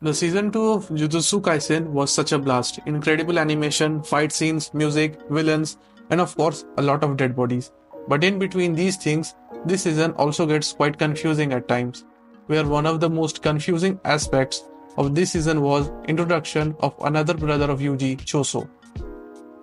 The season 2 of Jujutsu Kaisen was such a blast. Incredible animation, fight scenes, music, villains, and of course, a lot of dead bodies. But in between these things, this season also gets quite confusing at times, where one of the most confusing aspects of this season was introduction of another brother of Yuji, Choso.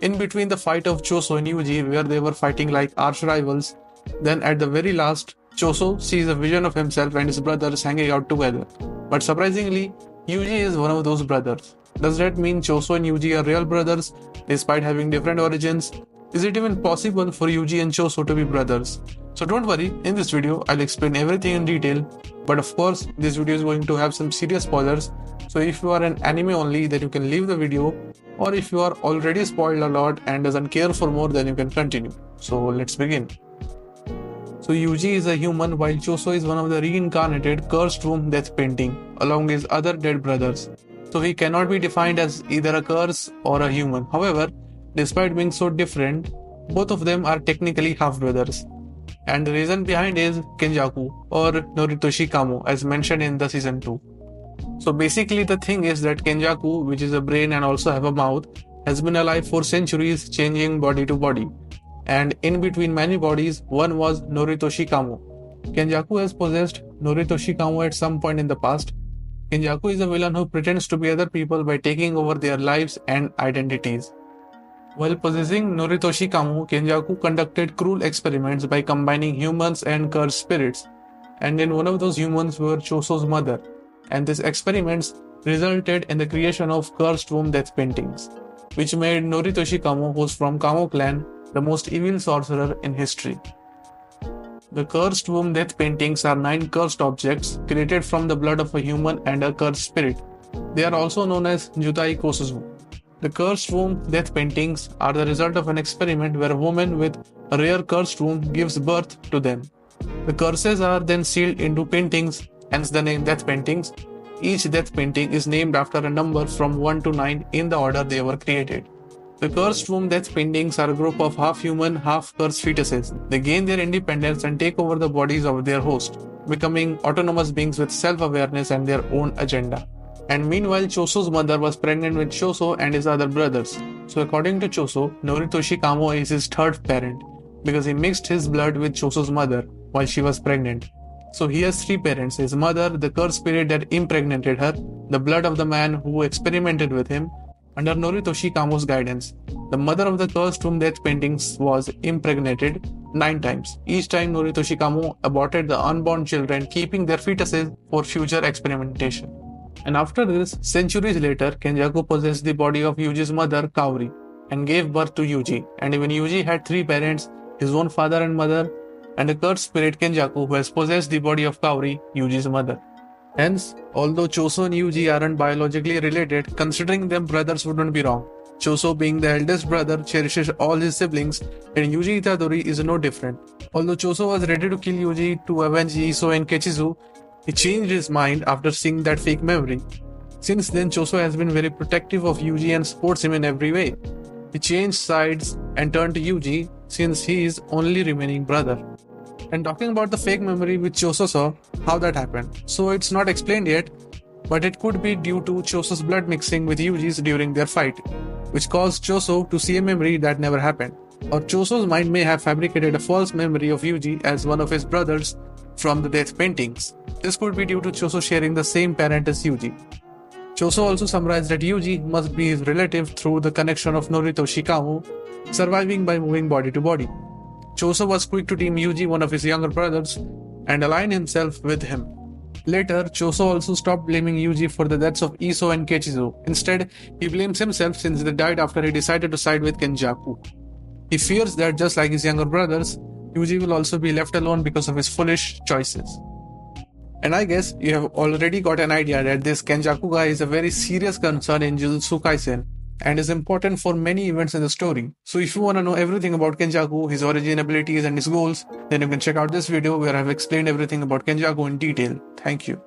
In between the fight of Choso and Yuji, where they were fighting like arch rivals, then at the very last, Choso sees a vision of himself and his brothers hanging out together. But surprisingly, Yuji is one of those brothers. Does that mean Choso and Yuji are real brothers despite having different origins? Is it even possible for Yuji and Choso to be brothers? So don't worry, in this video I'll explain everything in detail. But of course, this video is going to have some serious spoilers. So if you are an anime only, then you can leave the video. Or if you are already spoiled a lot and doesn't care for more, then you can continue. So let's begin. So Yuji is a human while Choso is one of the reincarnated cursed womb death painting along his other dead brothers. So he cannot be defined as either a curse or a human. However, despite being so different, both of them are technically half brothers. And the reason behind is Kenjaku or Noritoshi Kamo as mentioned in the season 2. So basically the thing is that Kenjaku, which is a brain and also have a mouth, has been alive for centuries, changing body to body. And in between many bodies, one was Noritoshi Kamo. Kenjaku has possessed Noritoshi Kamo at some point in the past. Kenjaku is a villain who pretends to be other people by taking over their lives and identities. While possessing Noritoshi Kamo, Kenjaku conducted cruel experiments by combining humans and cursed spirits. And in one of those humans were Choso's mother. And these experiments resulted in the creation of cursed womb death paintings, which made Noritoshi Kamo, who's from Kamo clan, the most evil sorcerer in history. The cursed womb death paintings are 9 cursed objects created from the blood of a human and a cursed spirit. They are also known as Jutai Kosuzu. The cursed womb death paintings are the result of an experiment where a woman with a rare cursed womb gives birth to them. The curses are then sealed into paintings, hence the name death paintings. Each death painting is named after a number from 1 to 9 in the order they were created. The cursed womb death paintings are a group of half-human, half-cursed fetuses. They gain their independence and take over the bodies of their host, becoming autonomous beings with self-awareness and their own agenda. And meanwhile, Choso's mother was pregnant with Choso and his other brothers. So according to Choso, Noritoshi Kamo is his third parent because he mixed his blood with Choso's mother while she was pregnant. So he has 3 parents: his mother, the cursed spirit that impregnated her, the blood of the man who experimented with him, under Noritoshi Kamo's guidance. The mother of the cursed womb death paintings was impregnated 9 times. Each time Noritoshi Kamo aborted the unborn children, keeping their fetuses for future experimentation. And after this, centuries later, Kenjaku possessed the body of Yuji's mother, Kaori, and gave birth to Yuji. And even Yuji had 3 parents, his own father and mother, and a cursed spirit Kenjaku who has possessed the body of Kaori, Yuji's mother. Hence, although Choso and Yuji aren't biologically related, considering them brothers wouldn't be wrong. Choso, being the eldest brother, cherishes all his siblings, and Yuji Itadori is no different. Although Choso was ready to kill Yuji to avenge Iso and Kechizu, he changed his mind after seeing that fake memory. Since then, Choso has been very protective of Yuji and supports him in every way. He changed sides and turned to Yuji since he is only remaining brother. And talking about the fake memory which Choso saw, how that happened. So it's not explained yet, but it could be due to Choso's blood mixing with Yuji's during their fight, which caused Choso to see a memory that never happened. Or Choso's mind may have fabricated a false memory of Yuji as one of his brothers from the death paintings. This could be due to Choso sharing the same parent as Yuji. Choso also summarized that Yuji must be his relative through the connection of Noritoshi Kamo, surviving by moving body to body. Choso was quick to deem Yuji one of his younger brothers and align himself with him. Later, Choso also stopped blaming Yuji for the deaths of Iso and Kechizu. Instead, he blames himself since they died after he decided to side with Kenjaku. He fears that just like his younger brothers, Yuji will also be left alone because of his foolish choices. And I guess you have already got an idea that this Kenjaku guy is a very serious concern in Jujutsu Kaisen and is important for many events in the story. So if you want to know everything about Kenjaku, his origin, abilities and his goals, then you can check out this video where I have explained everything about Kenjaku in detail. Thank you.